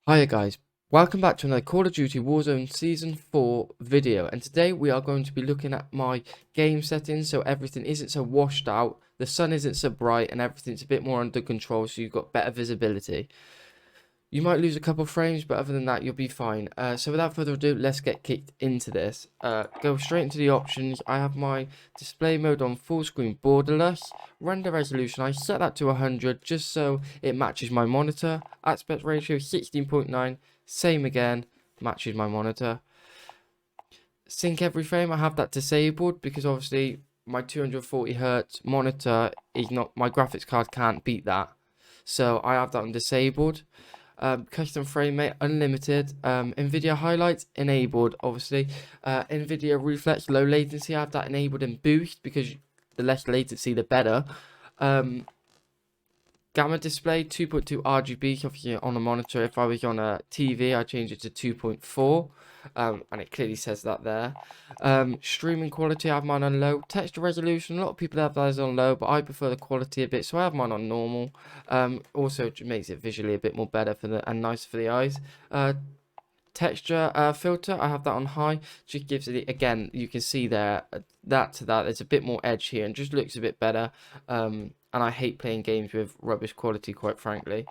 Hiya guys, welcome back to another Call of Duty Warzone Season 4 video, and today we are going to be looking at my game settings so everything isn't so washed out, the sun isn't so bright, and everything's a bit more under control so you've got better visibility. You might lose a couple frames, but other than that you'll be fine. So without further ado, let's get kicked into this. Go straight into the options. I have my display mode on full screen borderless. Render resolution, I set that to 100 just so it matches my monitor. Aspect ratio 16.9, same again, matches my monitor. Sync every frame, I have that disabled because obviously my 240Hz monitor is not, my graphics card can't beat that. So I have that on disabled. Custom frame rate unlimited. Nvidia highlights enabled, obviously. Nvidia reflex low latency, I have that enabled in boost because the less latency the better. Gamma display 2.2 RGB, obviously on a monitor. If I was on a TV, I change it to 2.4, and it clearly says that there. Streaming quality, I have mine on low. Texture resolution, a lot of people have those on low, but I prefer the quality a bit, so I have mine on normal. Also, it makes it visually a bit more better and nicer for the eyes. Texture filter, I have that on high. Just gives it, again, you can see there that there's a bit more edge here and just looks a bit better. And I hate playing games with rubbish quality, quite frankly.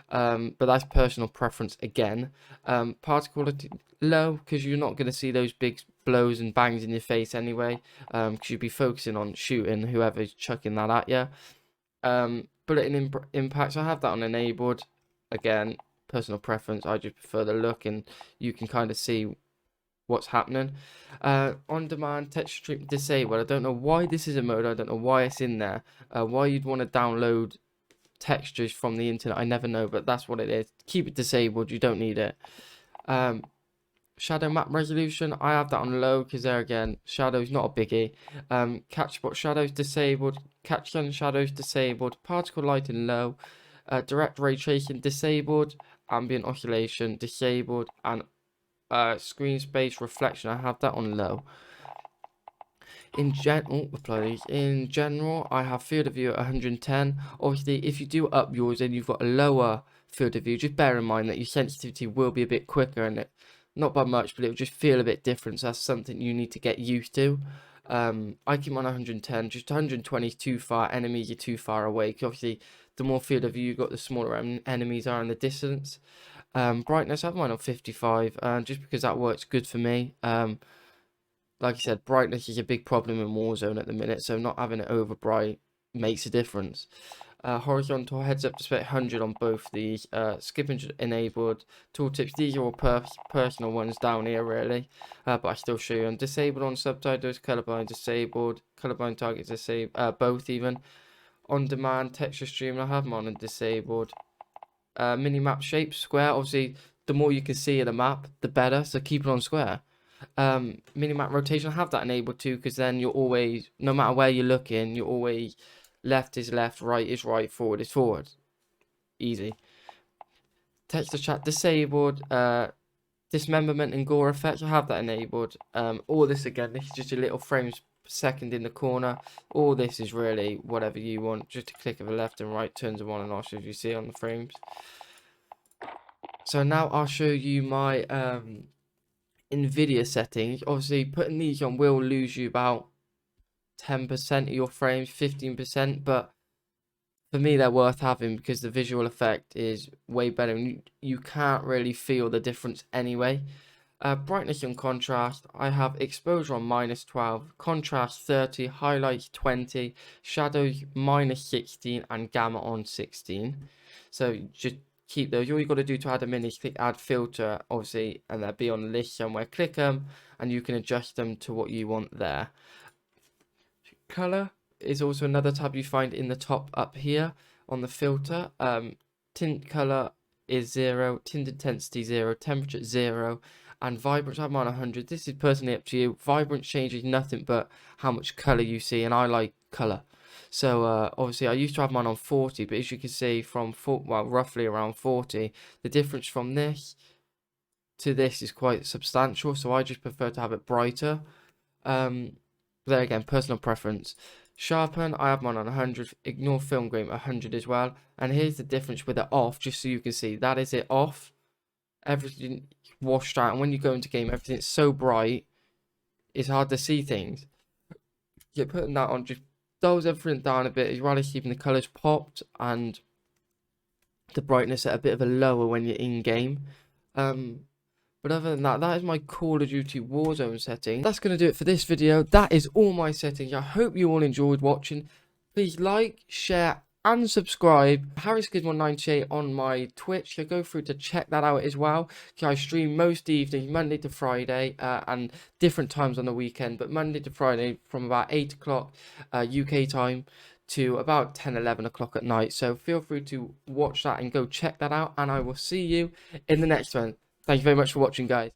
But that's personal preference again. Particle quality low because you're not going to see those big blows and bangs in your face anyway. Because you'd be focusing on shooting whoever's chucking that at you. Bullet and impacts, I have that on enabled. Again, personal preference. I just prefer the look, and you can kind of see what's happening. On demand texture stream disabled. I don't know why this is a mode. I don't know why it's in there. Why you'd want to download textures from the internet, I never know, but that's what it is. Keep it disabled. You don't need it. Shadow map resolution, I have that on low because there again, shadows not a biggie. Catch spot shadows disabled. Catch sun shadows disabled. Particle lighting low. Direct ray tracing disabled. Ambient oscillation disabled, and screen space reflection, I have that on low. In general, I have field of view at 110. Obviously, if you do up yours and you've got a lower field of view, just bear in mind that your sensitivity will be a bit quicker, and not by much, but it will just feel a bit different. So that's something you need to get used to. I keep on 110. Just 120 is too far. Enemies are too far away. Obviously, the more field of view you got, the smaller enemies are in the distance. Brightness, I have mine on 55, just because that works good for me. Like I said, brightness is a big problem in Warzone at the minute, so not having it over bright makes a difference. Horizontal heads-up display 100 on both these. Skipping enabled. Tooltips, these are all personal ones down here, really. But I still show you. And disabled on subtitles, colorblind disabled, colorblind targets disabled, both even. On demand texture stream, I have mine on disabled. Mini map shape square, obviously the more you can see of the map the better, so keep it on square. Mini map rotation, I have that enabled too, because then you're always, no matter where you're looking, you're always left is left, right is right, forward is forward. Easy. Text to chat disabled. Dismemberment and gore effects, I have that enabled. All this again, this is just a little frames per second in the corner. All this is really whatever you want. Just a click of the left and right turns them on and off, as you see on the frames. So now I'll show you my Nvidia settings. Obviously, putting these on will lose you about 10% of your frames, 15%, but for me they're worth having because the visual effect is way better, and you can't really feel the difference anyway. Brightness and contrast, I have exposure on -12, contrast 30, highlights 20, shadows -16, and gamma on 16. So just keep those. All you got to do to add them in is click add filter, obviously, and they'll be on the list somewhere. Click them and you can adjust them to what you want there. Color is also another tab you find in the top up here on the filter. Tint color is 0, tint intensity 0, temperature 0, and vibrance I'm on 100. This is personally up to you. Vibrance changes nothing but how much color you see, and I like color. So obviously I used to have mine on 40, but as you can see from roughly around 40, the difference from this to this is quite substantial, so I just prefer to have it brighter. There again, personal preference. Sharpen, I have mine on 100. Ignore film grain 100 as well. And here's the difference with it off, just so you can see. That is it off. everything washed out, and when you go into game, everything's so bright, it's hard to see things. Yeah, putting that on just dulls everything down a bit, as well as keeping the colours popped and the brightness at a bit of a lower when you're in game. But other than that, that is my Call of Duty Warzone setting. That's going to do it for this video. That is all my settings. I hope you all enjoyed watching. Please like, share, and subscribe. HarrySkid198 on my Twitch. So go through to check that out as well. I stream most evenings, Monday to Friday, and different times on the weekend. But Monday to Friday from about 8 o'clock UK time to about 10, 11 o'clock at night. So feel free to watch that and go check that out. And I will see you in the next one. Thank you very much for watching, guys.